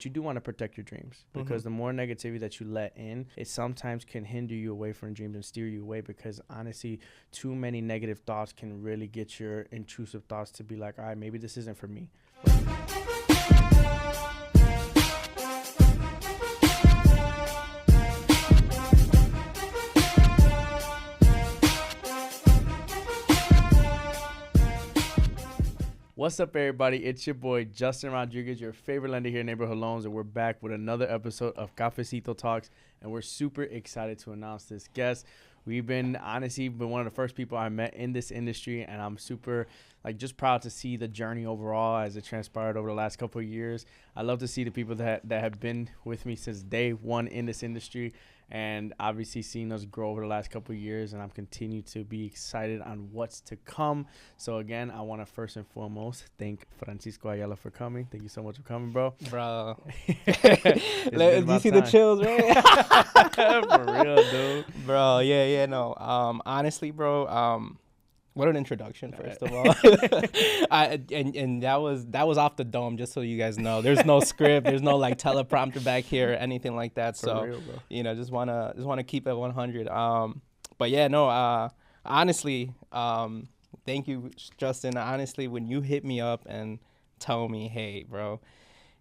you do want to protect your dreams, because the more negativity that you let in, it sometimes can hinder you away from dreams and steer you away, because honestly, too many negative thoughts can really get your intrusive thoughts to be like, all right, maybe this isn't for me. What's up, everybody? It's your boy, Justin Rodriguez, your favorite lender here in Neighborhood Loans, and we're back with another episode of Cafecito Talks, and we're super excited to announce this guest. We've been one of the first people I met in this industry, and I'm super, just proud to see the journey overall as it transpired over the last couple of years. I love to see the people that have been with me since day one in this industry, and obviously seeing us grow over the last couple of years, and I'm continued to be excited on what's to come. So again, I want to first and foremost thank Francisco Ayala for coming. Thank you so much for coming, bro. Bro. Do you see the chills, right? For real, dude. Bro, no. Honestly, bro, what an introduction, first of all. And that was off the dome, just so you guys know. There's no script, there's no teleprompter back here or anything like that. So, real, bro. Just wanna keep it 100. But yeah, no. Honestly, thank you, Justin. Honestly, when you hit me up and tell me, hey, bro.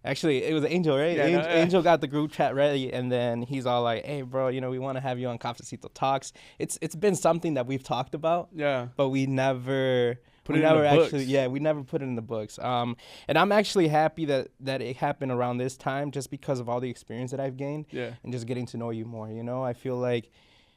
Actually, it was Angel, right? Yeah, Angel got the group chat ready, and then he's all like, hey, bro, we want to have you on Cafecito Talks. It's been something that we've talked about, but we never we never put it in the books. And I'm actually happy that it happened around this time, just because of all the experience that I've gained, and just getting to know you more. I feel like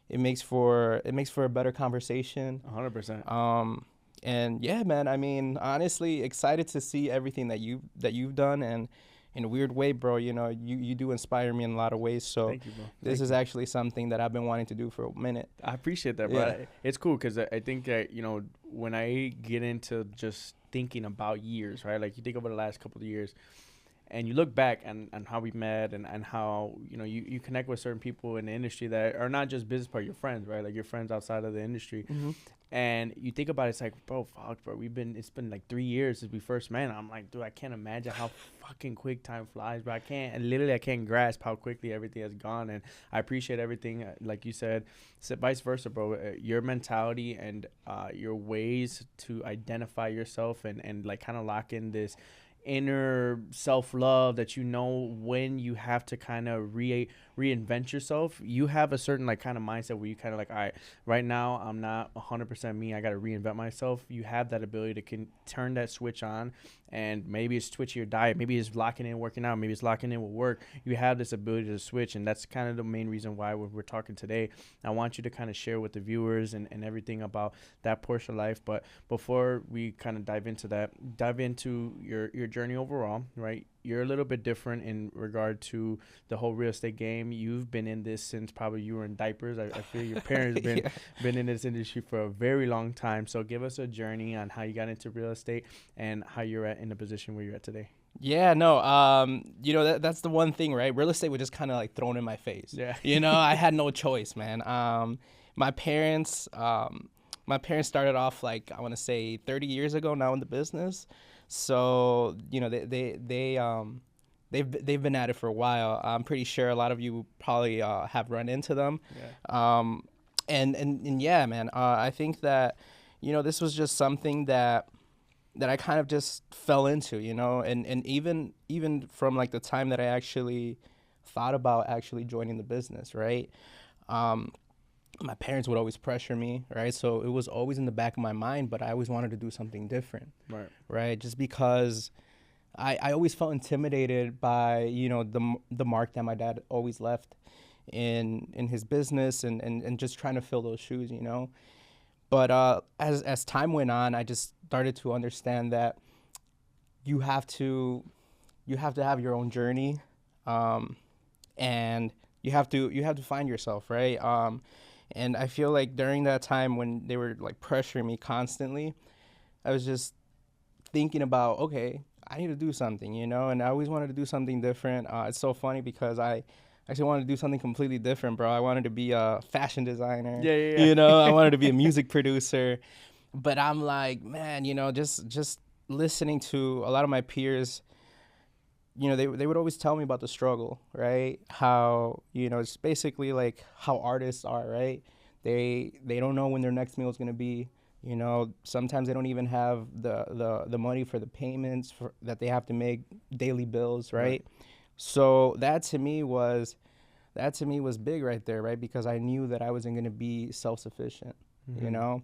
it makes for a better conversation. 100%. And yeah, man, I mean, honestly, excited to see everything that you've done, and in a weird way, bro, you do inspire me in a lot of ways. So thank you, bro. This is actually something that I've been wanting to do for a minute. I appreciate that, bro. Yeah. It's cool because I think that, when I get into just thinking about years, right? Like you think over the last couple of years and you look back and how we met and how, you connect with certain people in the industry that are not just business partners, your friends, right? Like your friends outside of the industry. Mm-hmm. And you think about it, it's like, bro, it's been like 3 years since we first met. And I'm like, dude, I can't imagine how fucking quick time flies, bro. I can't grasp how quickly everything has gone. And I appreciate everything, like you said, vice versa, bro. Your mentality and your ways to identify yourself and like kind of lock in this inner self-love that when you have to kind of reinvent yourself. You have a certain kind of mindset where you kind of all right, right now I'm not 100% me, I got to reinvent myself. You have that ability to turn that switch on, and maybe it's switching your diet, maybe it's locking in working out, maybe it's locking in with work. You have this ability to switch, and that's kind of the main reason why we're talking today. I want you to kind of share with the viewers and everything about that portion of life. But before we kind of dive into your journey overall, right? You're a little bit different in regard to the whole real estate game. You've been in this since probably you were in diapers. I feel your parents been in this industry for a very long time. So give us a journey on how you got into real estate and how you're in the position where you're at today. Yeah, no, that's the one thing, right? Real estate was just kind of thrown in my face. Yeah. I had no choice, man. My parents started off I want to say 30 years ago now in the business. So, they've been at it for a while. I'm pretty sure a lot of you probably have run into them. Yeah. And yeah, man, I think that, this was just something that I kind of just fell into, and even from the time that I actually thought about actually joining the business, right? My parents would always pressure me, right? So it was always in the back of my mind, but I always wanted to do something different, right? Just because I always felt intimidated by, the mark that my dad always left in his business and just trying to fill those shoes, But as time went on, I just started to understand that you have to have your own journey, and you have to find yourself, right? And I feel like during that time when they were pressuring me constantly, I was just thinking about, okay, I need to do something, and I always wanted to do something different. It's so funny because I actually wanted to do something completely different, bro. I wanted to be a fashion designer. Yeah. I wanted to be a music producer. But I'm like, man, just listening to a lot of my peers, they would always tell me about the struggle, right? How, it's basically like how artists are, right? They don't know when their next meal is going to be. Sometimes they don't even have the money for the payments that they have to make, daily bills, right? So that to me was big right there, right? Because I knew that I wasn't going to be self-sufficient, you know?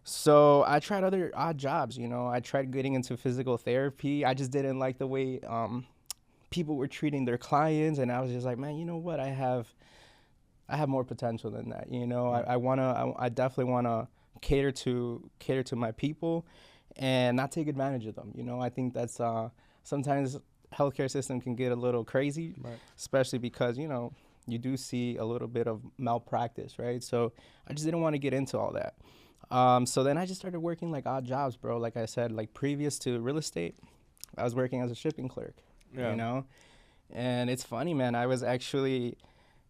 So I tried other odd jobs, I tried getting into physical therapy. I just didn't like the way people were treating their clients, and I was just like, man, you know what? I have more potential than that. I definitely wanna cater to my people, and not take advantage of them. I think that's sometimes healthcare system can get a little crazy, Right. especially because you do see a little bit of malpractice, right? So I just didn't want to get into all that. So then I just started working like odd jobs, bro. Like I said, like previous to real estate, I was working as a shipping clerk, Yeah. And it's funny, man. I was actually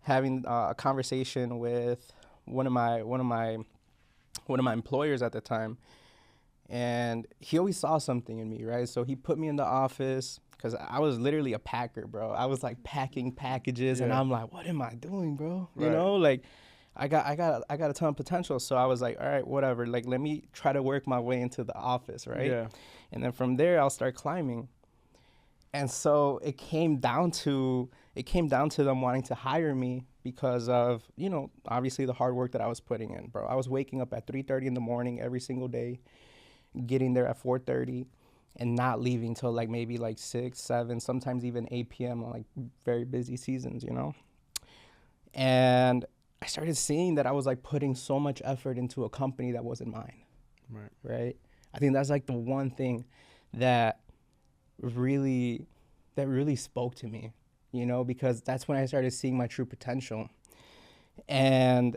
having a conversation with one of my employers at the time, and he always saw something in me, right? So he put me in the office because I was literally a packer, bro. I was like packing packages, and Yeah. I'm like, what am I doing, bro? Right. Like I got a ton of potential. So I was like, all right, whatever. Like, let me try to work my way into the office, right? Yeah. And then from there, I'll start climbing. And so it came down to them wanting to hire me because of, obviously the hard work that I was putting in, bro. I was waking up at 3:30 in the morning every single day, getting there at 4:30, and not leaving till like maybe like 6, 7, sometimes even 8 p.m. on like very busy seasons. And I started seeing that I was like putting so much effort into a company that wasn't mine, Right. right? I think that's like the one thing that really spoke to me, because that's when I started seeing my true potential. And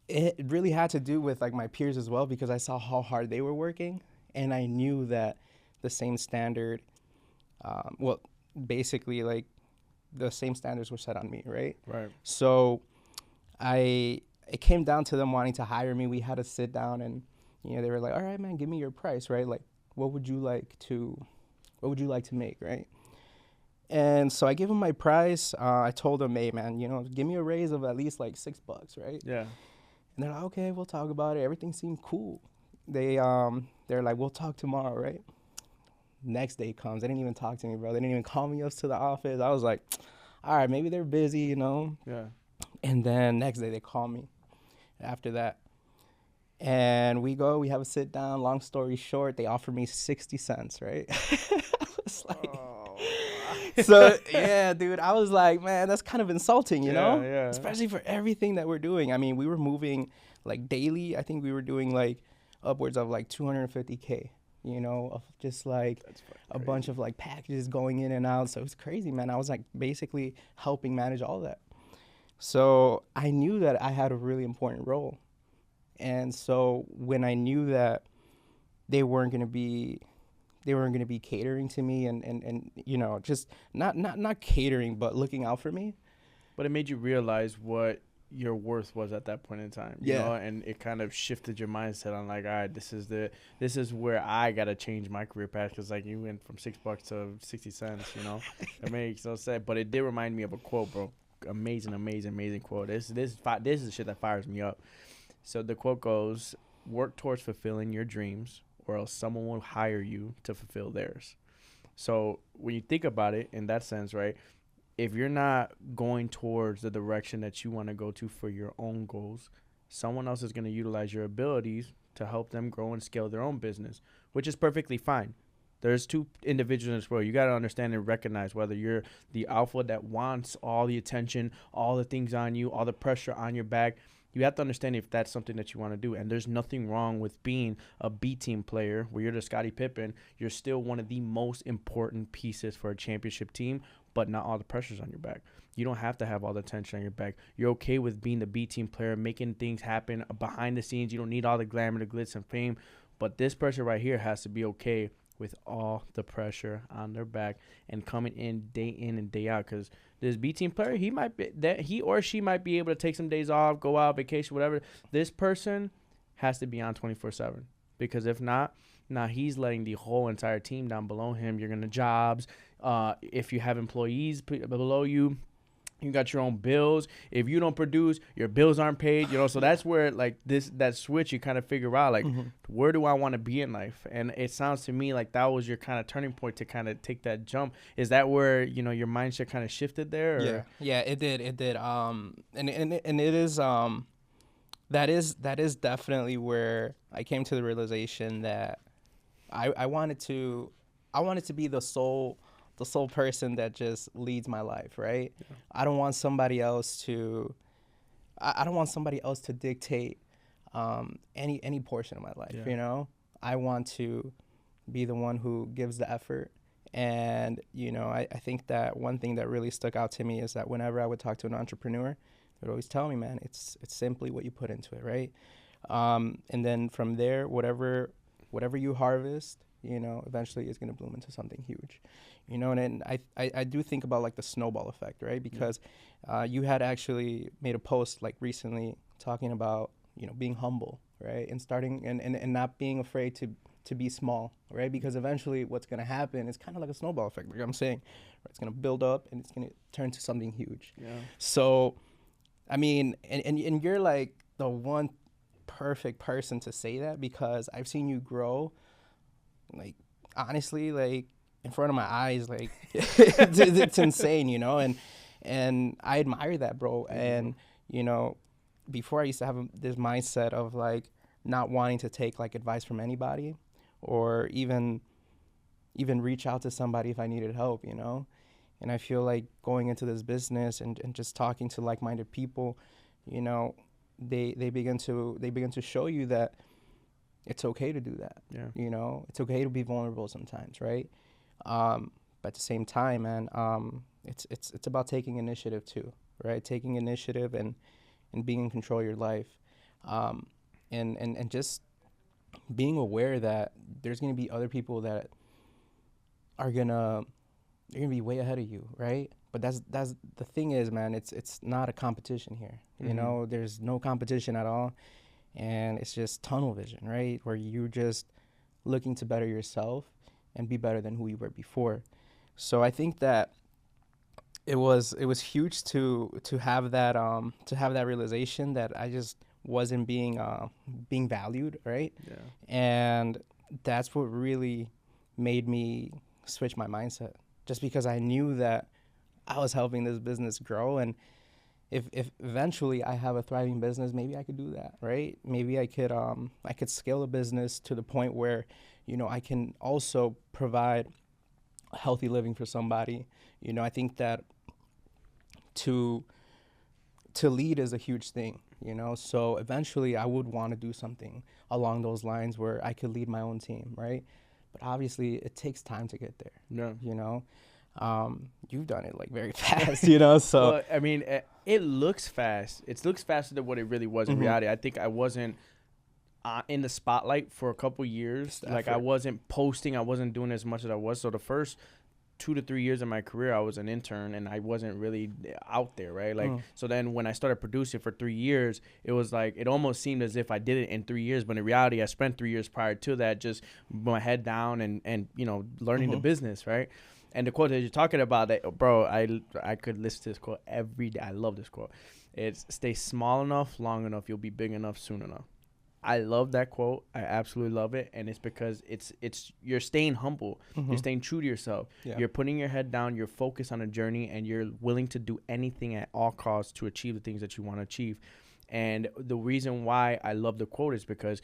it really had to do with like my peers as well, because I saw how hard they were working, and I knew that the same standard, well, basically like the same standards were set on me, right? Right. So it came down to them wanting to hire me. We had to sit down, and they were like, all right, man, give me your price, right? Like, what would you like to make, right? And so I gave them my price. I told them, hey, man, give me a raise of at least like $6, right? Yeah. And they're like, okay, we'll talk about it. Everything seemed cool. They're like, we'll talk tomorrow, right? Next day comes. They didn't even talk to me, bro. They didn't even call me up to the office. I was like, all right, maybe they're busy. Yeah. And then next day they call me after that. And we have a sit down. Long story short, they offer me 60 cents, right? I was like, Oh. so yeah, dude, I was like, man, that's kind of insulting, Yeah. Yeah. especially for everything that we're doing. I mean, we were moving like daily. I think we were doing like upwards of like 250K, of just like That's fucking a crazy. bunch of like packages going in and out. So it's crazy, man. I was like basically helping manage all that. So I knew that I had a really important role. And so when I knew that they weren't going to be catering to me, and just not catering, but looking out for me. But it made you realize what your worth was at that point in time, Yeah. and it kind of shifted your mindset on like, all right, this is where I gotta change my career path, because like you went from $6 to 60 cents, It makes no sense. But it did remind me of a quote, bro. Amazing quote. This is the shit that fires me up. So the quote goes, "Work towards fulfilling your dreams, or else someone will hire you to fulfill theirs." So when you think about it in that sense, right? If you're not going towards the direction that you want to go to for your own goals, someone else is going to utilize your abilities to help them grow and scale their own business, which is perfectly fine. There's two individuals in this world. You got to understand and recognize whether you're the alpha that wants all the attention, all the things on you, all the pressure on your back. You have to understand if that's something that you want to do. And there's nothing wrong with being a B team player where you're the Scottie Pippen. You're still one of the most important pieces for a championship team, but not all the pressure's on your back. You don't have to have all the attention on your back. You're okay with being the B team player, making things happen behind the scenes. You don't need all the glamour, the glitz, and fame. But this person right here has to be okay with all the pressure on their back and coming in and day out. Because this B team player, he or she might be able to take some days off, go out, vacation, whatever. This person has to be on 24/7, because if not, Now he's letting the whole entire team down below him. You're gonna jobs. If you have employees below you, you got your own bills. If you don't produce, your bills aren't paid. You know, so that's where like that switch you kind of figure out like where do I want to be in life? And it sounds to me like that was your kind of turning point to kind of take that jump. Is that where your mindset kind of shifted there? Or? Yeah, it did. And it is that is definitely where I came to the realization that I wanted to be the sole person that just leads my life, right? Yeah. I don't want somebody else to dictate any portion of my life. Yeah. I want to be the one who gives the effort. And I think that one thing that really stuck out to me is that whenever I would talk to an entrepreneur, they would always tell me, man, it's simply what you put into it, right? And then from there, whatever you harvest, eventually it's going to bloom into something huge, and then I do think about like the snowball effect, right? Because you had actually made a post like recently talking about, being humble, right? And starting and not being afraid to be small, right? Because eventually what's going to happen is kind of like a snowball effect, like I'm saying, right? It's going to build up and it's going to turn to something huge. Yeah. So, I mean, and you're like the one perfect person to say that, because I've seen you grow, like, honestly, like, in front of my eyes, like, it's insane, and I admire that, bro. And, before I used to have this mindset of, like, not wanting to take, like, advice from anybody or even reach out to somebody if I needed help, And I feel like going into this business and just talking to like-minded people, they begin to show you that it's okay to do that. Yeah. It's okay to be vulnerable sometimes, right? But at the same time, man, it's about taking initiative too, right? Taking initiative and being in control of your life, and just being aware that there's gonna be other people that are gonna be way ahead of you, right? But that's the thing is, man, it's not a competition here. There's no competition at all. And it's just tunnel vision, right? Where you're just looking to better yourself and be better than who you were before. So I think that it was huge to have that realization that I just wasn't being valued, right? Yeah. And that's what really made me switch my mindset. Just because I knew that I was helping this business grow, and if eventually I have a thriving business, maybe I could do that, right? Maybe I could scale a business to the point where, I can also provide a healthy living for somebody. I think that to lead is a huge thing, So eventually I would want to do something along those lines where I could lead my own team, right? But obviously it takes time to get there. Yeah. You've done it like very fast, so. Well, I mean, it looks fast. It looks faster than what it really was in reality. I think I wasn't in the spotlight for a couple years. Like, I wasn't posting. I wasn't doing as much as I was. So the first 2 to 3 years of my career, I was an intern and I wasn't really out there, right? Like, so then when I started producing for 3 years, it was like, it almost seemed as if I did it in 3 years, but in reality, I spent 3 years prior to that just my head down and learning the business, right? And the quote that you're talking about, that, bro, I could listen to this quote every day. I love this quote. It's stay small enough, long enough, you'll be big enough soon enough. I love that quote. I absolutely love it. And it's because it's you're staying humble. You're staying true to yourself. Yeah. You're putting your head down. You're focused on a journey, and you're willing to do anything at all costs to achieve the things that you want to achieve. And the reason why I love the quote is because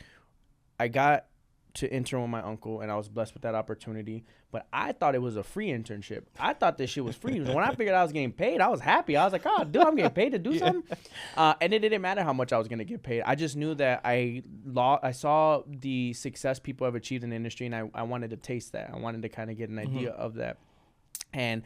I got to intern with my uncle, and I was blessed with that opportunity. But I thought it was a free internship. I thought this shit was free. When I figured I was getting paid, I was happy. I was like, oh, dude, I'm getting paid to do something. And it didn't matter how much I was going to get paid. I just knew that I saw the success people have achieved in the industry, and I wanted to taste that. I wanted to kind of get an idea of that. And,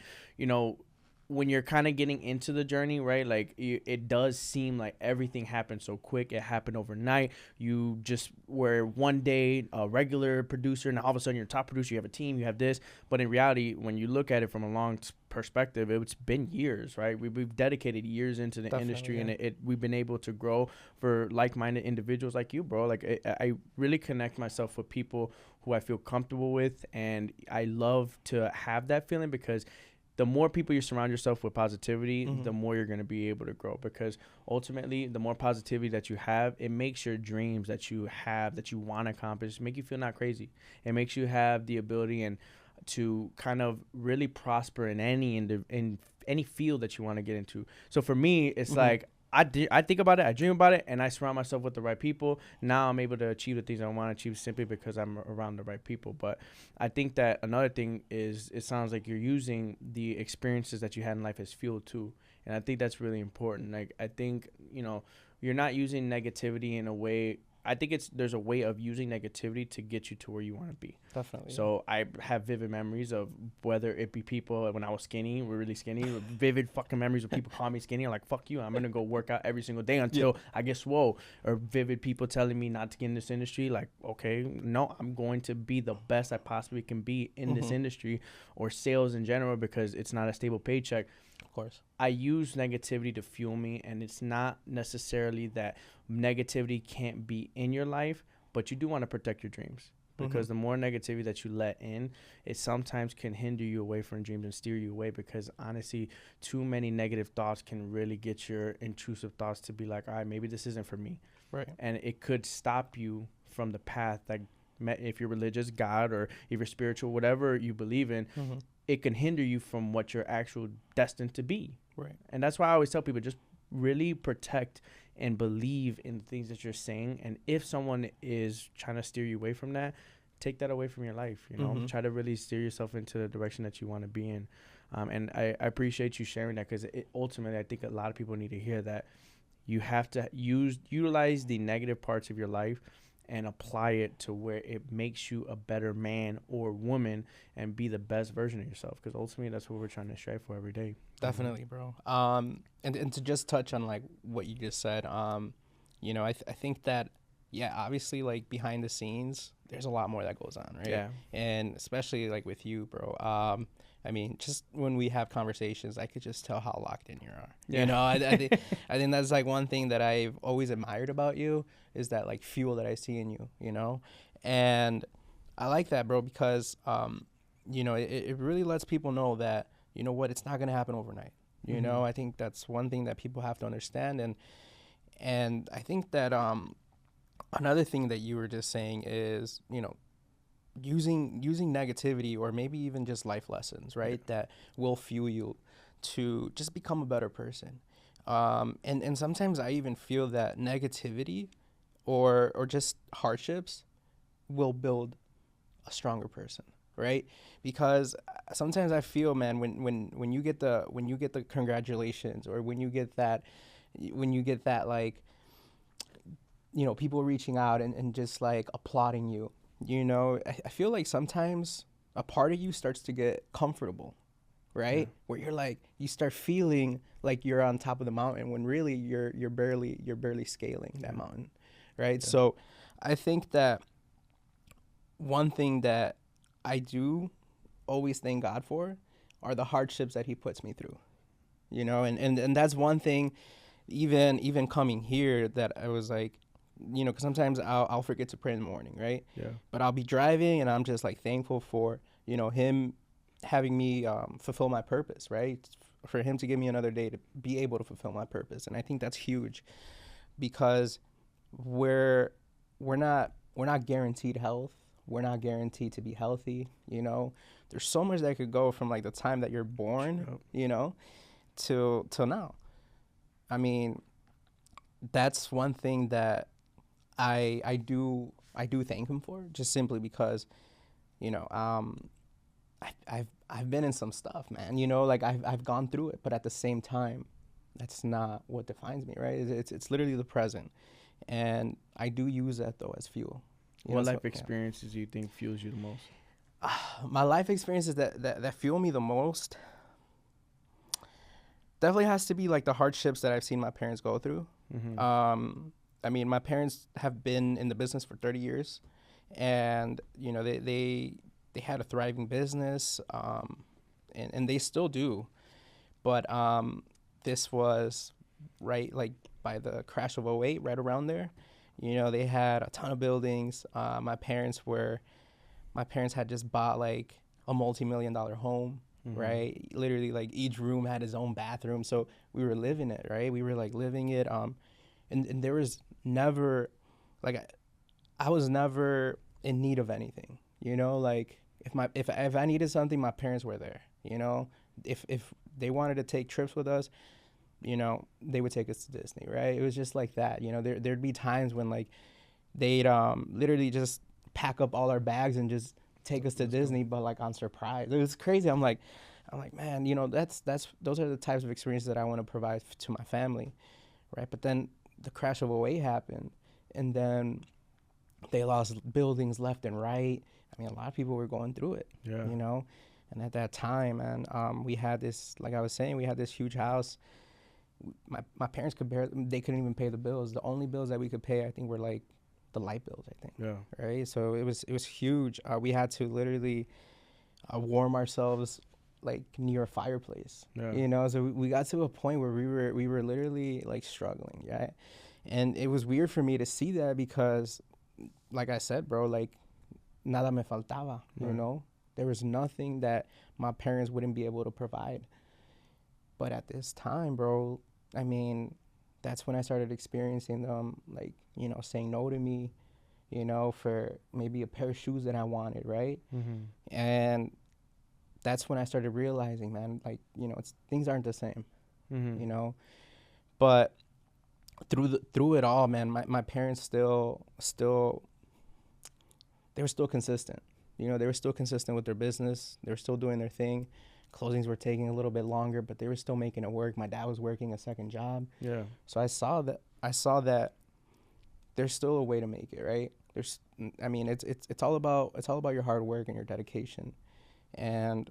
when you're kind of getting into the journey, right? Like it does seem like everything happened so quick. It happened overnight. You just were one day a regular producer, and all of a sudden you're a top producer. You have a team. You have this. But in reality, when you look at it from a long perspective, it's been years, right? We've dedicated years into the industry, yeah. and we've been able to grow for like-minded individuals like you, bro. Like I really connect myself with people who I feel comfortable with, and I love to have that feeling because the more people you surround yourself with positivity, the more you're going to be able to grow, because ultimately the more positivity that you have, it makes your dreams that you have, that you want to accomplish, make you feel not crazy. It makes you have the ability and to kind of really prosper in any field that you want to get into. So for me, it's like I think about it, I dream about it, and I surround myself with the right people. Now I'm able to achieve the things I want to achieve simply because I'm around the right people. But I think that another thing is, it sounds like you're using the experiences that you had in life as fuel too. And I think that's really important. Like, I think, you're not using negativity in a way. I think there's a way of using negativity to get you to where you want to be. Definitely. So I have vivid memories of whether it be people when I was skinny, we're really skinny, vivid fucking memories of people calling me skinny. I'm like, fuck you, I'm going to go work out every single day until I get swole. Or vivid people telling me not to get in this industry. Like, okay, no, I'm going to be the best I possibly can be in this industry, or sales in general, because it's not a stable paycheck. Of course. I use negativity to fuel me, and it's not necessarily that negativity can't be in your life, but you do want to protect your dreams, because the more negativity that you let in, it sometimes can hinder you away from dreams and steer you away, because honestly, too many negative thoughts can really get your intrusive thoughts to be like, all right, maybe this isn't for me. Right. And it could stop you from the path that, if you're religious, God, or if you're spiritual, whatever you believe in, it can hinder you from what you're actual destined to be. Right. And that's why I always tell people, just really protect and believe in the things that you're saying. And if someone is trying to steer you away from that, take that away from your life. Try to really steer yourself into the direction that you want to be in. And I appreciate you sharing that, because ultimately, I think a lot of people need to hear that you have to utilize the negative parts of your life and apply it to where it makes you a better man or woman and be the best version of yourself, because ultimately that's what we're trying to strive for every day. Definitely, bro. And to just touch on like what you just said, I think that, yeah, obviously, like behind the scenes, there's a lot more that goes on, right? Yeah. And especially like with you, bro. I mean, just when we have conversations, I could just tell how locked in you are. Yeah. I think that's like one thing that I've always admired about you, is that like fuel that I see in you, and I like that, bro, because, it really lets people know that, you know what, it's not going to happen overnight. I think that's one thing that people have to understand. And I think that, another thing that you were just saying is, using negativity, or maybe even just life lessons, right, that will fuel you to just become a better person. And sometimes I even feel that negativity or just hardships will build a stronger person, right? Because sometimes I feel, man, when you get the congratulations, or when you get that like, people reaching out and just like applauding you, I feel like sometimes a part of you starts to get comfortable, right? Yeah. Where you're like, you start feeling like you're on top of the mountain, when really you're barely scaling that mountain, right? Yeah. So I think that one thing that I do always thank God for are the hardships that he puts me through, and that's one thing, even coming here, that I was like, because sometimes I'll forget to pray in the morning, right? Yeah. But I'll be driving, and I'm just like thankful for, him having me fulfill my purpose, right? For him to give me another day to be able to fulfill my purpose. And I think that's huge, because we're not guaranteed health. We're not guaranteed to be healthy. There's so much that could go from like the time that you're born, till now. I mean, that's one thing that I do thank him for, just simply because, I've been in some stuff, man. Like I've gone through it, but at the same time, that's not what defines me, right? It's literally the present, and I do use that though as fuel. What life experiences do you think fuels you the most? My life experiences that fuel me the most, definitely has to be like the hardships that I've seen my parents go through. Mm-hmm. I mean, my parents have been in the business for 30 years, and you know they had a thriving business, and they still do. But this was right like by the crash of '08, right around there. You know, they had a ton of buildings. My parents had just bought like a multi-million-dollar home, Mm-hmm. right? Literally, like each room had his own bathroom, so we were living it, right? We were like living it. And there was never, like, I was never in need of anything, you know. Like if I needed something, my parents were there, you know. If they wanted to take trips with us, you know, they would take us to Disney, right? It was just like that, you know. There'd be times when like they'd literally just pack up all our bags and just take us to Let's go. Disney, but like on surprise. It was crazy. I'm like, man, you know, that's those are the types of experiences that I want to provide to my family, right? But then the crash of '08 happened, and then they lost buildings left and right. I mean, a lot of people were going through it, Yeah. you know. And at that time, man, we had this, like I was saying, we had this huge house. My parents they couldn't even pay the bills. The only bills that we could pay, I think, were like the light bills, I think, Yeah. right? So it was huge. We had to literally warm ourselves like near a fireplace, Yeah. you know. So we got to a point where we were literally like struggling, right? And it was weird for me to see that because, like I said, bro, like nada me faltaba, you Right. know. There was nothing that my parents wouldn't be able to provide. But at this time, bro, I mean, that's when I started experiencing them, like, you know, saying no to me, you know, for maybe a pair of shoes that I wanted, right? Mm-hmm. And that's when I started realizing, man, like, you know, things aren't the same, Mm-hmm. you know. But through it all, man, my parents still they were still consistent. You know, they were still consistent with their business. They were still doing their thing. Closings were taking a little bit longer, but they were still making it work. My dad was working a second job. Yeah. So I saw that there's still a way to make it, right? I mean, it's all about your hard work and your dedication. And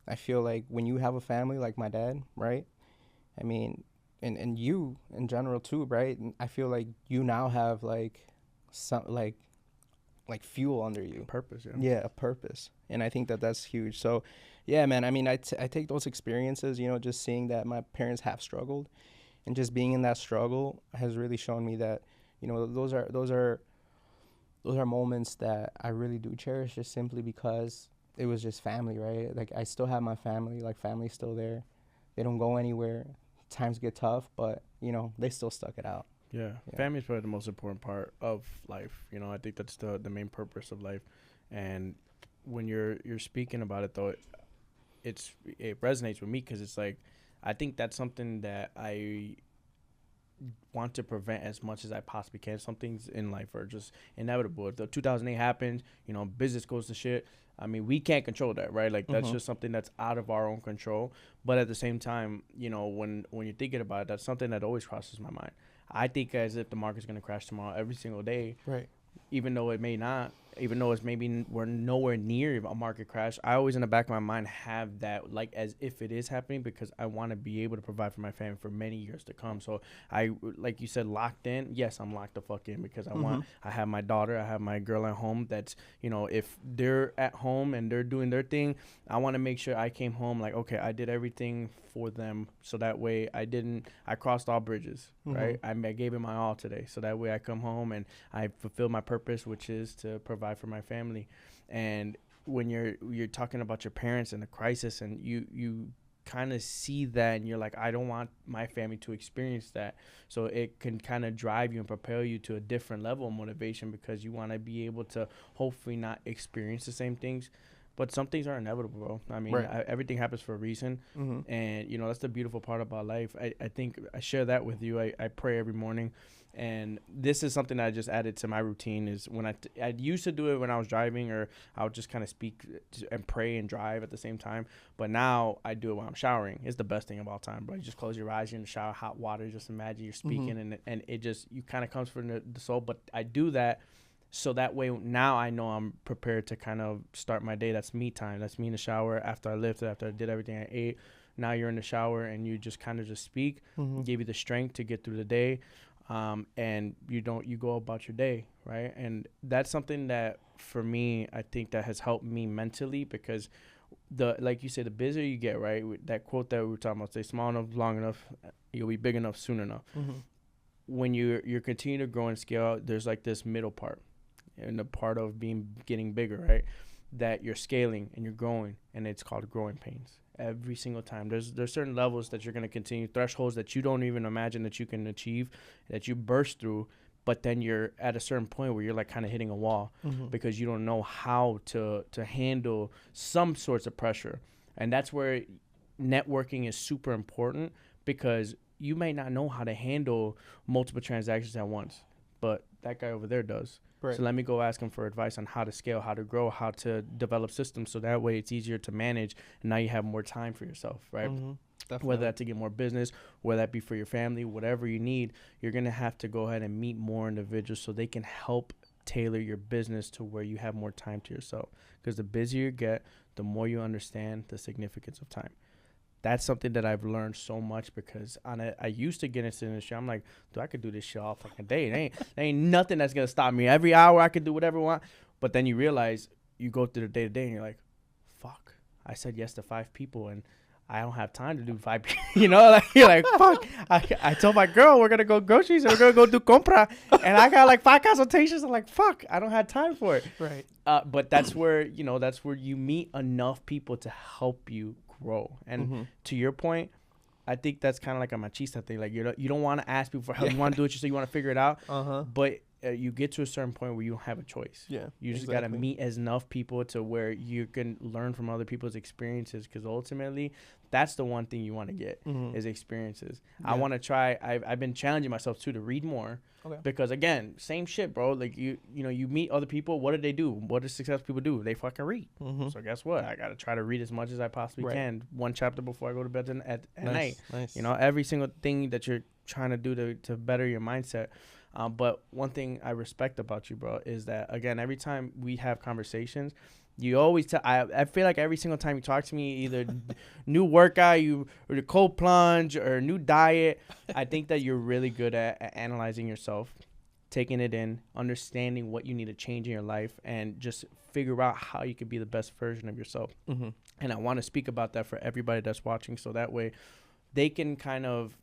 I feel like when you have a family like my dad, right? I mean, and you in general too, right? And I feel like you now have like some like fuel under you. Purpose. Yeah. Yeah, a purpose. And I think that that's huge. So, yeah, man, I mean, I take those experiences, you know, just seeing that my parents have struggled and just being in that struggle has really shown me that, you know, those are moments that I really do cherish just simply because it was just family, right? Like I still have my family, like family's still there. They don't go anywhere. Times get tough, but, you know, they still stuck it out. Yeah. Yeah. Family is probably the most important part of life. You know, I think that's the main purpose of life. And when you're speaking about it though, it resonates with me because it's like I think that's something that I want to prevent as much as I possibly can. Some things in life are just inevitable. If the 2008 happens, you know, business goes to shit. I mean, we can't control that, right? Like that's Mm-hmm. just something that's out of our own control. But at the same time, you know, when you're thinking about it, that's something that always crosses my mind. I think as if the market's gonna crash tomorrow every single day, Right. even though it may not, even though it's maybe we're nowhere near a market crash, I always in the back of my mind have that like as if it is happening because I want to be able to provide for my family for many years to come. So I, like you said, locked in. Yes, I'm locked the fuck in because Mm-hmm. I have my daughter, I have my girl at home. That's, you know, if they're at home and they're doing their thing, I want to make sure I came home like, okay, I did everything for them. So that way I crossed all bridges, right? Mm-hmm. I gave it my all today. So that way I come home and I fulfill my purpose, which is to provide for my family. And when you're talking about your parents and the crisis, and you kind of see that, and you're like, I don't want my family to experience that. So it can kind of drive you and propel you to a different level of motivation because you want to be able to hopefully not experience the same things. But some things are inevitable, bro. I mean, Right. everything happens for a reason. Mm-hmm. And, you know, that's the beautiful part about life. I think I share that with you. I pray every morning. And this is something that I just added to my routine is when I used to do it when I was driving, or I would just kind of speak and pray and drive at the same time. But now I do it while I'm showering. It's the best thing of all time, bro. You just close your eyes, you're in the shower, hot water. Just imagine you're speaking, and it just, you kind of comes from the soul. But I do that so that way now I know I'm prepared to kind of start my day. That's me time. That's me in the shower after I lifted, after I did everything I ate. Now you're in the shower and you just kind of just speak, give you the strength to get through the day. And you go about your day, right? And that's something that for me, I think that has helped me mentally, because like you said, the busier you get, right? That quote that we were talking about, stay small enough, long enough, you'll be big enough soon enough. When you're continuing to grow and scale, there's like this middle part, and the part of getting bigger, right? That you're scaling and you're growing, and it's called growing pains. Every single time, there's certain levels that you're going to continue, thresholds that you don't even imagine that you can achieve, that you burst through, but then you're at a certain point where you're like kind of hitting a wall, because you don't know how to handle some sorts of pressure. And that's where networking is super important, because you may not know how to handle multiple transactions at once, but that guy over there does. Right. So let me go ask him for advice on how to scale, how to grow, how to develop systems, so that way it's easier to manage, and now you have more time for yourself, right? Whether that's to get more business, whether that be for your family, whatever you need, you're going to have to go ahead and meet more individuals so they can help tailor your business to where you have more time to yourself. Because the busier you get, the more you understand the significance of time. That's something that I've learned so much, because I used to get into the industry. I'm like, dude, I could do this shit all fucking day. There ain't nothing that's going to stop me. Every hour I could do whatever I want. But then you realize, you go through the day to day and you're like, fuck, I said yes to 5 people and I don't have time to do 5 people. You know, like, you're like, fuck. I told my girl we're going to go groceries and we're going to go do compra. And I got like 5 consultations. I'm like, fuck, I don't have time for it. Right. But that's where you meet enough people to help you grow. And to your point, I think that's kind of like a machista thing. Like, you don't want to ask people for help. You want to do it yourself. You want to figure it out. But you get to a certain point where you don't have a choice. Yeah, you just got to meet as enough people to where you can learn from other people's experiences, because ultimately that's the one thing you want to get is experiences. Yeah. I want to try. I've been challenging myself too to read more. Okay. Because again, same shit, bro. Like you meet other people. What do they do? What do successful people do? They fucking read. So guess what? I gotta try to read as much as I possibly can. One chapter before I go to bed at night. Nice. Every single thing that you're trying to do to better your mindset. But one thing I respect about you, bro, is that, again, every time we have conversations, you always tell. I feel like every single time you talk to me, either new workout, or the cold plunge, or new diet, I think that you're really good at analyzing yourself, taking it in, understanding what you need to change in your life, and just figure out how you can be the best version of yourself. And I want to speak about that for everybody that's watching, so that way they can kind of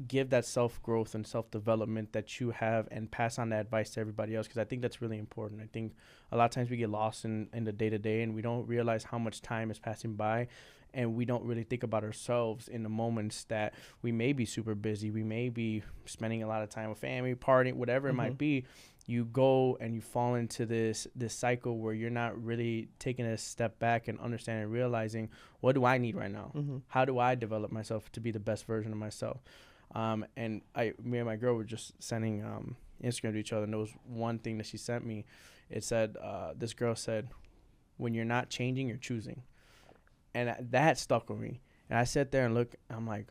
give that self-growth and self-development that you have and pass on that advice to everybody else, because I think that's really important. I think a lot of times we get lost in the day-to-day, and we don't realize how much time is passing by, and we don't really think about ourselves in the moments that we may be super busy. We may be spending a lot of time with family, partying, whatever it might be. You go and you fall into this cycle where you're not really taking a step back and understanding and realizing, what do I need right now? How do I develop myself to be the best version of myself? And me and my girl were just sending Instagram to each other, and there was one thing that she sent me. It said, this girl said, when you're not changing, you're choosing. And that stuck with me. And I sat there and looked, I'm like,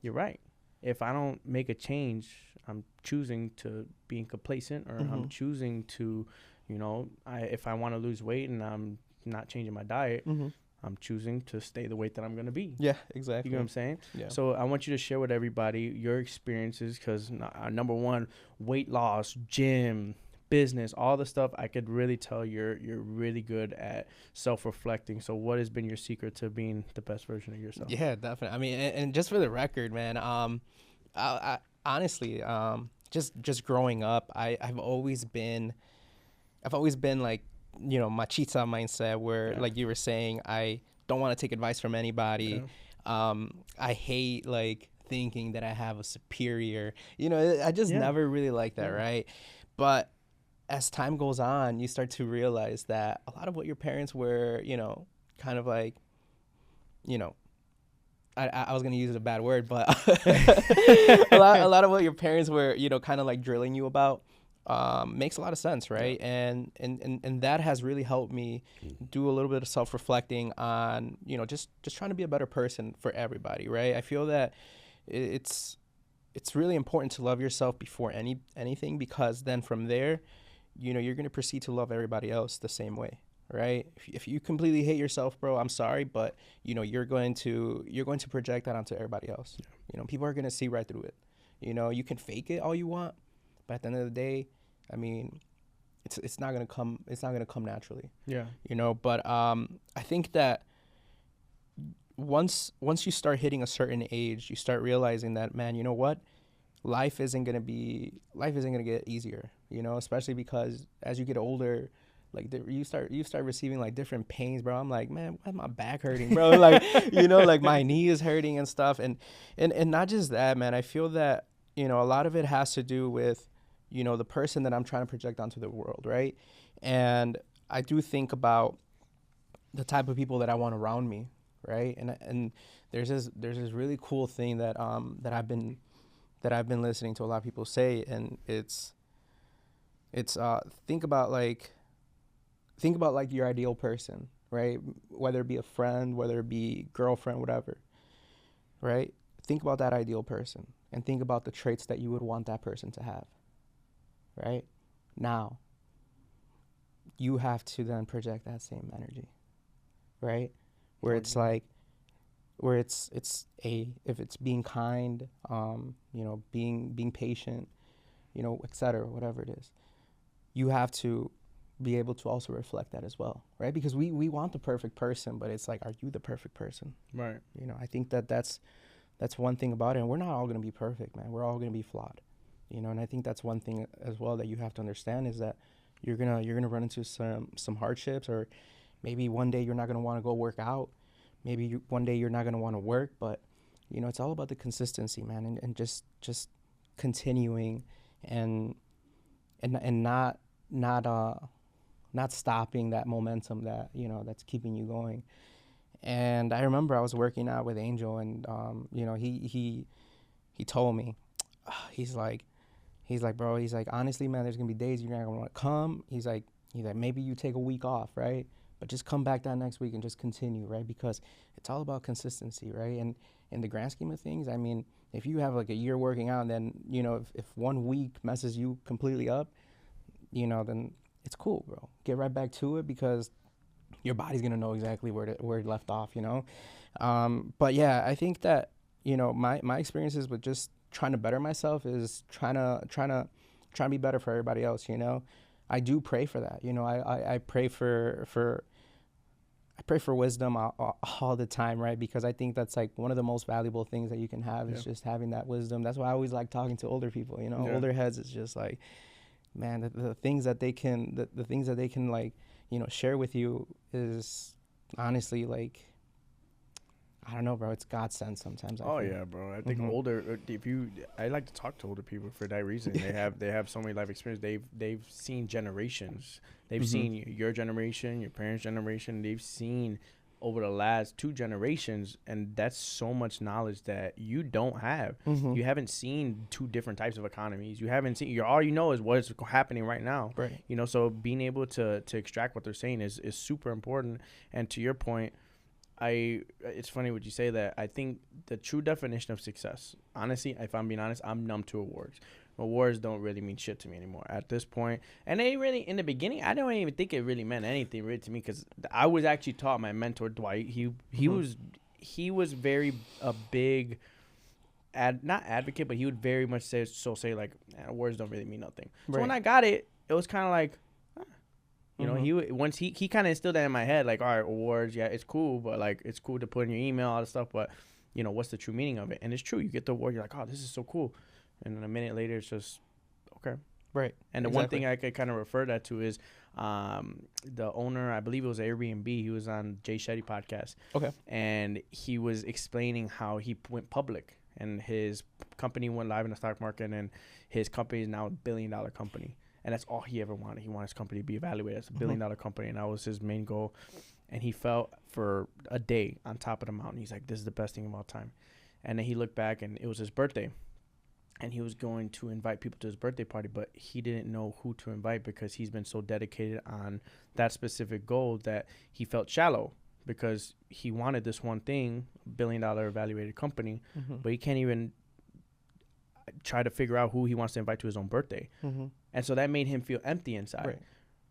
you're right. If I don't make a change, I'm choosing to being complacent, or I'm choosing to, if I want to lose weight and I'm not changing my diet, I'm choosing to stay the weight that I'm going to be. Yeah, exactly. You know what I'm saying? Yeah. So I want you to share with everybody your experiences, because number one, weight loss, gym, business, all the stuff, I could really tell you're really good at self-reflecting. So what has been your secret to being the best version of yourself? Yeah, definitely. I mean, and just for the record, man, I honestly, just growing up, I've always been like, machista mindset, where like you were saying, I don't want to take advice from anybody. I hate like thinking that I have a superior, I just never really liked that. Right. But as time goes on, you start to realize that a lot of what your parents were, kind of like, I was going to use a bad word, but a lot of what your parents were, kind of like drilling you about, makes a lot of sense, right? Yeah. And that has really helped me do a little bit of self-reflecting on, just trying to be a better person for everybody, right? I feel that it's really important to love yourself before anything, because then from there, you're going to proceed to love everybody else the same way. right? If you completely hate yourself, bro, I'm sorry, but you're going to project that onto everybody else. People are going to see right through it. You can fake it all you want, but at the end of the day, I mean, it's not going to come naturally. Yeah. But I think that once you start hitting a certain age, you start realizing that, man, you know what? Life isn't going to get easier, especially because as you get older, like you start receiving like different pains, bro. I'm like, man, why is my back hurting, bro? Like, like my knee is hurting and stuff. And not just that, man. I feel that, a lot of it has to do with, the person that I'm trying to project onto the world, right? And I do think about the type of people that I want around me, right? And there's this really cool thing that I've been listening to a lot of people say, and it's think about like your ideal person, right? Whether it be a friend, whether it be girlfriend, whatever, right? Think about that ideal person and think about the traits that you would want that person to have, right? Now, you have to then project that same energy, right? Where it's like, if it's being kind, being patient, etc., whatever it is, you have to be able to also reflect that as well, right? Because we want the perfect person, but it's like, are you the perfect person? Right. I think that's one thing about it. And we're not all going to be perfect, man. We're all going to be flawed, and I think that's one thing as well that you have to understand is that you're gonna run into some hardships, or maybe one day you're not going to want to go work out. Maybe one day you're not going to want to work, but it's all about the consistency, man, and just continuing and not stopping that momentum that that's keeping you going. And I remember I was working out with Angel, and he told me, he's like, bro, he's like, honestly, man, there's gonna be days you're not gonna want to come. He's like maybe you take a week off, right? But just come back that next week and just continue, right? Because it's all about consistency, right? And in the grand scheme of things, I mean, if you have like a year working out, and then if 1 week messes you completely up, then it's cool, bro. Get right back to it, because your body's gonna know exactly where it left off, But yeah, I think that my experiences with just trying to better myself is trying to be better for everybody else. I do pray for that. I pray for wisdom all the time, right? Because I think that's like one of the most valuable things that you can have is just having that wisdom. That's why I always like talking to older people. Older heads. It's just like, man, the things that they can like share with you is honestly like, I don't know, bro. It's God sent sometimes. I feel. Yeah, bro. I think I like to talk to older people for that reason. They have so many life experience. They've seen generations. They've seen your generation, your parents' generation. They've seen over the last 2 generations, and that's so much knowledge that you don't have. You haven't seen 2 different types of economies. You haven't seen. All you know is what's happening right now. Right. So being able to extract what they're saying is super important. And to your point, it's funny what you say that. I think the true definition of success, honestly, if I'm being honest, I'm numb to awards. Awards don't really mean shit to me anymore at this point. And they really, in the beginning, I don't even think it really meant anything really to me, because I was actually taught my mentor Dwight. He was very a big not advocate, but he would very much say like, awards don't really mean nothing. So when I got it, it was kind of like, he kind of instilled that in my head, like, all right, awards, yeah, it's cool, but like, it's cool to put in your email, all that stuff, but what's the true meaning of it? And it's true. You get the award, you're like, oh, this is so cool. And then a minute later, it's just, okay. Right. And the one thing I could kind of refer that to is the owner, I believe it was Airbnb. He was on Jay Shetty podcast. Okay. And he was explaining how he went public and his company went live in the stock market, and his company is now $1 billion company. And that's all he ever wanted. He wanted his company to be evaluated as a $1 billion company, and that was his main goal. And he felt for a day on top of the mountain. He's like, this is the best thing of all time. And then he looked back, and it was his birthday. And he was going to invite people to his birthday party, but he didn't know who to invite because he's been so dedicated on that specific goal that he felt shallow, because he wanted this one thing, $1 billion evaluated company, but he can't even try to figure out who he wants to invite to his own birthday. And so that made him feel empty inside.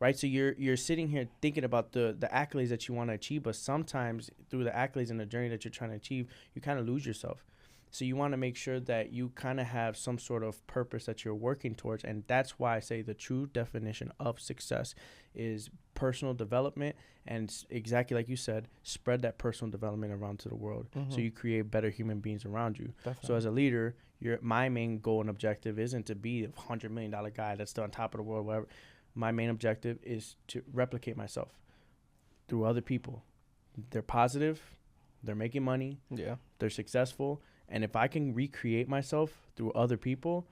right? So you're sitting here thinking about the accolades that you want to achieve, but sometimes through the accolades and the journey that you're trying to achieve, you kind of lose yourself. So you want to make sure that you kind of have some sort of purpose that you're working towards. And that's why I say the true definition of success is personal development. And exactly like you said, spread that personal development around to the world. So you create better human beings around you. Definitely. So as a leader, my main goal and objective isn't to be a $100 million guy that's still on top of the world, whatever. My main objective is to replicate myself through other people. They're positive. They're making money. Yeah. They're successful. And if I can recreate myself through other people,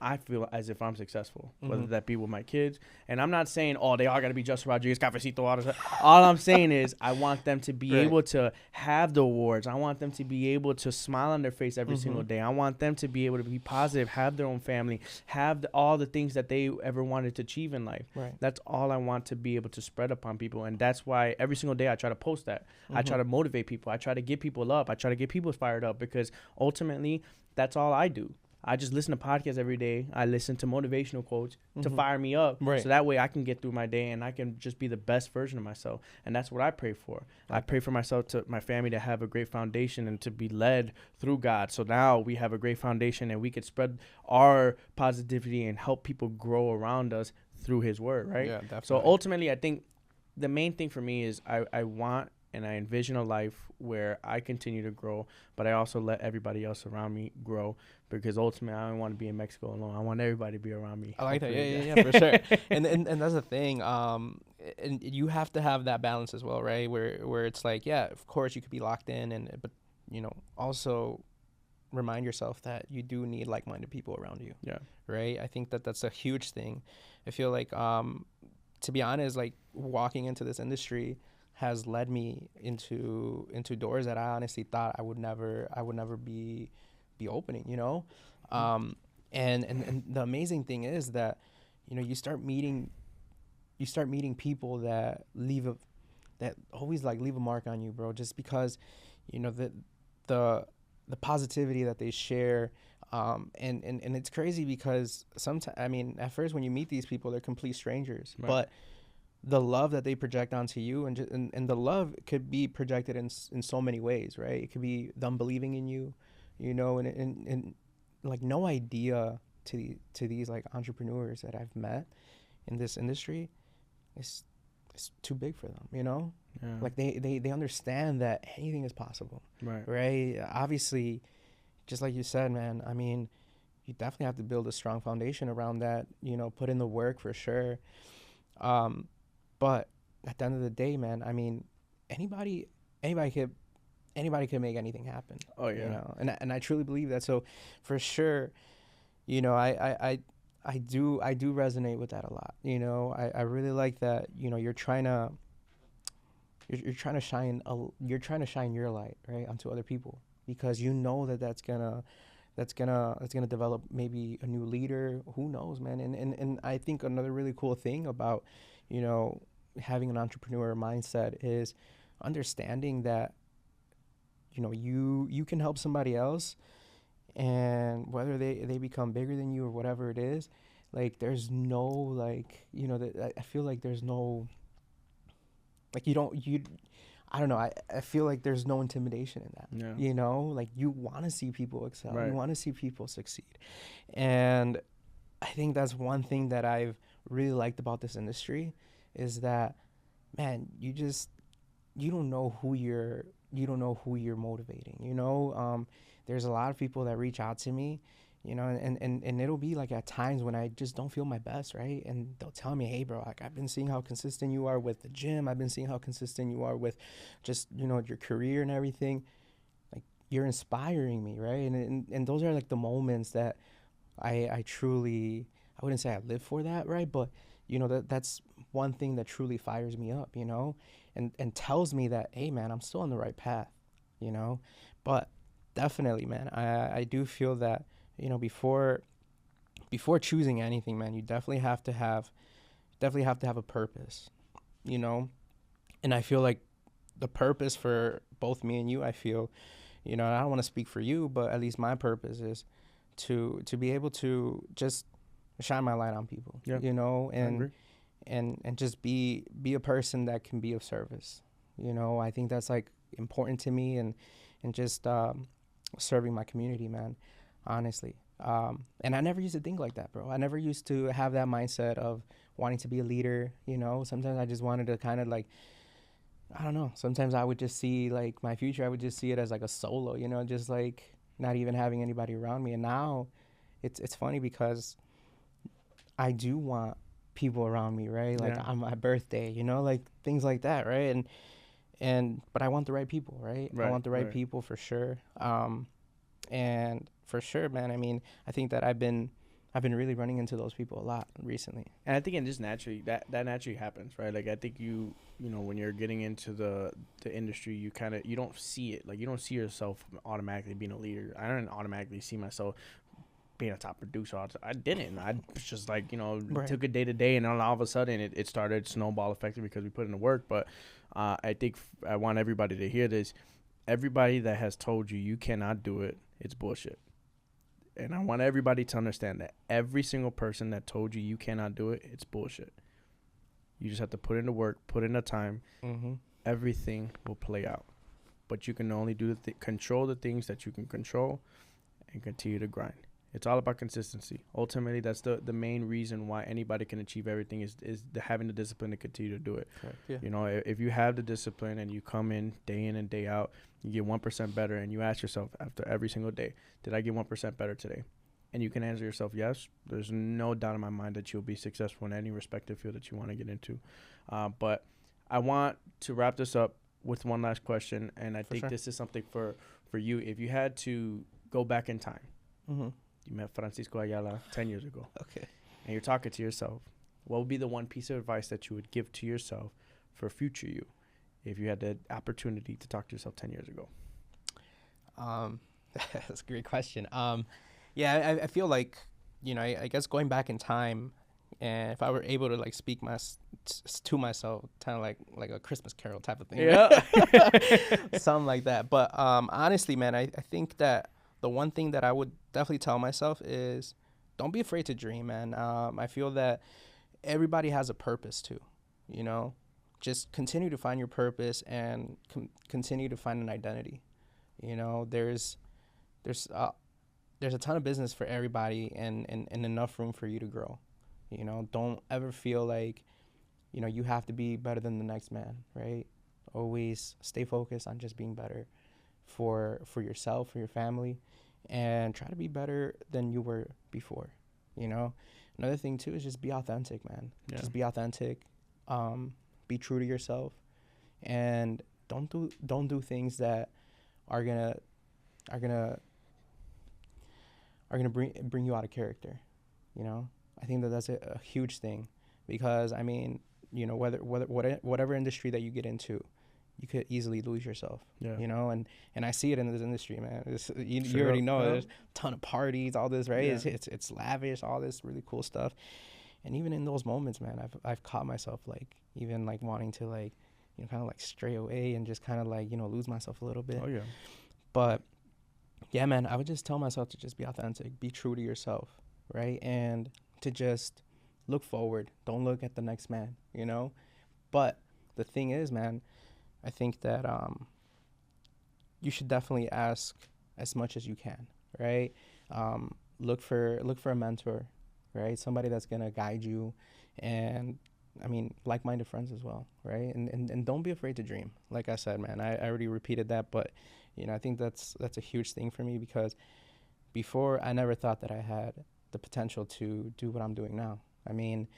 I feel as if I'm successful, whether that be with my kids. And I'm not saying, oh, they all got to be Justin Rodriguez, Cafecito, all this. All I'm saying is I want them to be able to have the awards. I want them to be able to smile on their face every single day. I want them to be able to be positive, have their own family, have all the things that they ever wanted to achieve in life. Right. That's all I want to be able to spread upon people. And that's why every single day I try to post that. I try to motivate people. I try to get people up. I try to get people fired up, because ultimately that's all I do. I just listen to podcasts every day. I listen to motivational quotes to fire me up. Right. So that way I can get through my day and I can just be the best version of myself. And that's what I pray for. I pray for myself, to my family, to have a great foundation and to be led through God. So now we have a great foundation and we could spread our positivity and help people grow around us through his word, right? Yeah, definitely. So ultimately, I think the main thing for me is I want and I envision a life where I continue to grow, but I also let everybody else around me grow, because ultimately I don't want to be in Mexico alone. I want everybody to be around me. I like that. Yeah, for sure. And that's the thing. And you have to have that balance as well, right? Where it's like, yeah, of course you could be locked in, but also remind yourself that you do need like-minded people around you. Yeah. Right. I think that's a huge thing. I feel like, to be honest, like walking into this industry has led me into doors that I honestly thought I would never be opening, and the amazing thing is that, you start meeting people that always like leave a mark on you, bro, just because, the positivity that they share. And it's crazy because sometimes, I mean, at first when you meet these people, they're complete strangers, right, but the love that they project onto you, and the love could be projected in so many ways, right? It could be them believing in you, and like no idea to these like entrepreneurs that I've met in this industry, it's too big for them, Yeah. Like they understand that anything is possible, right? Obviously, just like you said, man, I mean, you definitely have to build a strong foundation around that, put in the work for sure. But at the end of the day, man, I mean, anybody could make anything happen. Oh yeah. And I truly believe that. So for sure, I do resonate with that a lot. I really like that, you're trying to shine your light, right, onto other people, because that's gonna develop maybe a new leader. Who knows, man? And I think another really cool thing about, having an entrepreneur mindset is understanding that, you can help somebody else, and whether they become bigger than you or whatever it is, like there's no like, I feel like there's no, like I don't know. I feel like there's no intimidation in that. Yeah. Like you want to see people excel. Right. You want to see people succeed. And I think that's one thing that I've really liked about this industry is that, man, you don't know who you're motivating. There's a lot of people that reach out to me, and it'll be like at times when I just don't feel my best, right? And they'll tell me, hey, bro, like I've been seeing how consistent you are with the gym. I've been seeing how consistent you are with just, your career and everything. Like you're inspiring me, right? And those are like the moments that I truly, I wouldn't say I live for that, right? But, that's one thing that truly fires me up, and tells me that, hey, man, I'm still on the right path, But definitely, man, I do feel that, before choosing anything, man, you definitely have to have a purpose, And I feel like the purpose for both me and you, I feel, I don't want to speak for you, but at least my purpose is to be able to just shine my light on people, Yeah. and just be a person that can be of service. I think that's like important to me, and just serving my community, man, honestly. And I never used to think like that, bro. I never used to have that mindset of wanting to be a leader. Sometimes I just wanted to kind of like, I don't know. Sometimes I would just see like my future. I would just see it as like a solo, just like not even having anybody around me. And now it's funny because I do want people around me, right? Like Yeah. on my birthday, like things like that, right? But I want the right people, right? I Right. want the right Right. people for sure. And for sure, man. I mean, I think that I've been really running into those people a lot recently. And I think it just naturally that naturally happens, right? Like I think when you're getting into the industry, you don't see it. Like you don't see yourself automatically being a leader. I don't automatically see myself being a top producer. I didn't. I was just like, Right. took it day to day, and then all of a sudden it started snowball effective because we put in the work. But I think I want everybody to hear this. Everybody that has told you you cannot do it, it's bullshit. And I want everybody to understand that every single person that told you you cannot do it, it's bullshit. You just have to put in the work, put in the time. Mm-hmm. Everything will play out. But you can only control the things that you can control and continue to grind. It's all about consistency. Ultimately, that's the main reason why anybody can achieve everything is having the discipline to continue to do it. Correct. Yeah. If you have the discipline and you come in and day out, you get 1% better, and you ask yourself after every single day, did I get 1% better today? And you can answer yourself yes. There's no doubt in my mind that you'll be successful in any respective field that you want to get into. But I want to wrap this up with one last question, and I think sure. this is something for you. If you had to go back in time, Mm-hmm. you met Francisco Ayala 10 years ago, Okay. and you're talking to yourself, what would be the one piece of advice that you would give to yourself for future you if you had the opportunity to talk to yourself 10 years ago? That's a great question. Yeah, I feel like, I guess going back in time, and if I were able to like speak to myself, kind of like a Christmas Carol type of thing, Yeah. something like that. But honestly, man, I think that the one thing that I would definitely tell myself is don't be afraid to dream, man. I feel that everybody has a purpose too, just continue to find your purpose and continue to find an identity. There's there's a ton of business for everybody, and enough room for you to grow. Don't ever feel like you have to be better than the next man, right? Always stay focused on just being better for yourself, for your family, and try to be better than you were before. Another thing too is just be authentic, man. Yeah. Just be authentic. Be true to yourself, and don't do things that are gonna bring you out of character. I think that that's a huge thing, because I mean, whatever industry that you get into, you could easily lose yourself. Yeah. And I see it in this industry, man. You Straight already up, know yeah. there's a ton of parties, all this, right? Yeah. It's lavish, all this really cool stuff. And even in those moments, man, I've caught myself like even like wanting to like kind of like stray away and just kind of like lose myself a little bit. Oh, yeah. But yeah, man, I would just tell myself to just be authentic, be true to yourself, right? And to just look forward. Don't look at the next man, But the thing is, man, I think that you should definitely ask as much as you can, right? Look for a mentor, right? Somebody that's gonna guide you, and I mean, like-minded friends as well, right? And don't be afraid to dream. Like I said, man, I already repeated that, but I think that's a huge thing for me, because before I never thought that I had the potential to do what I'm doing now. I mean,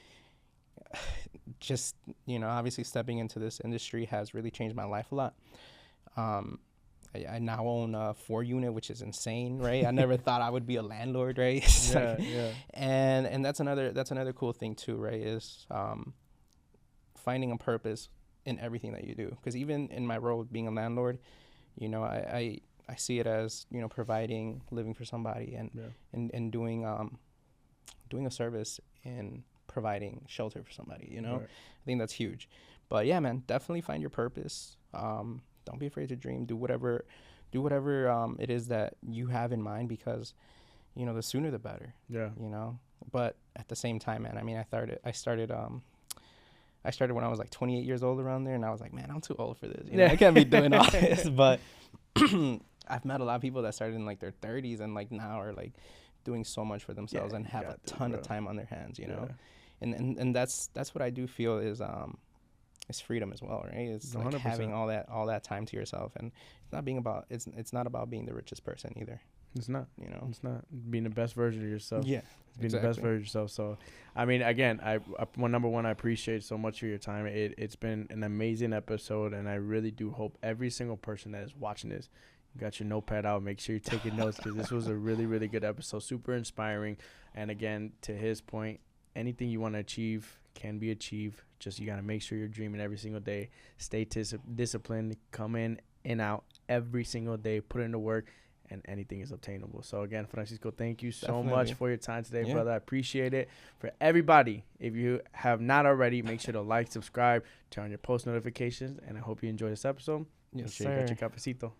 just obviously stepping into this industry has really changed my life a lot. I now own a 4-unit, which is insane, right? I never thought I would be a landlord, right? Yeah. And that's another cool thing too, right? Is finding a purpose in everything that you do. Because even in my role being a landlord, I see it as providing living for somebody, and doing a service in providing shelter for somebody. Right. I think that's huge. But yeah, man, definitely find your purpose. Don't be afraid to dream. Do whatever it is that you have in mind, because the sooner the better. Yeah. But at the same time, man, I mean, I started I started when I was like 28 years old around there, and I was like, man, I'm too old for this. You know, I can't be doing all this. But I've met a lot of people that started in like their 30s and like now are like doing so much for themselves and have a ton of time on their hands, you know. And that's what I do feel is freedom as well, right? It's like 100%. having all that time to yourself, and it's not about being the richest person either. It's not, you know, it's not being the best version of yourself. Yeah, it's being the best version of yourself. So, I mean, again, number one, I appreciate so much for your time. It's been an amazing episode, and I really do hope every single person that is watching this, you got your notepad out. Make sure you're taking notes, because this was a really, really good episode, super inspiring. And again, to his point, anything you want to achieve can be achieved. Just you got to make sure you're dreaming every single day. Stay disciplined. Come in and out every single day. Put in the work, and anything is obtainable. So again, Francisco, thank you so much for your time today, brother. I appreciate it. For everybody, if you have not already, make sure to like, subscribe, turn on your post notifications, and I hope you enjoy this episode. Yes, sir. You got your cafecito.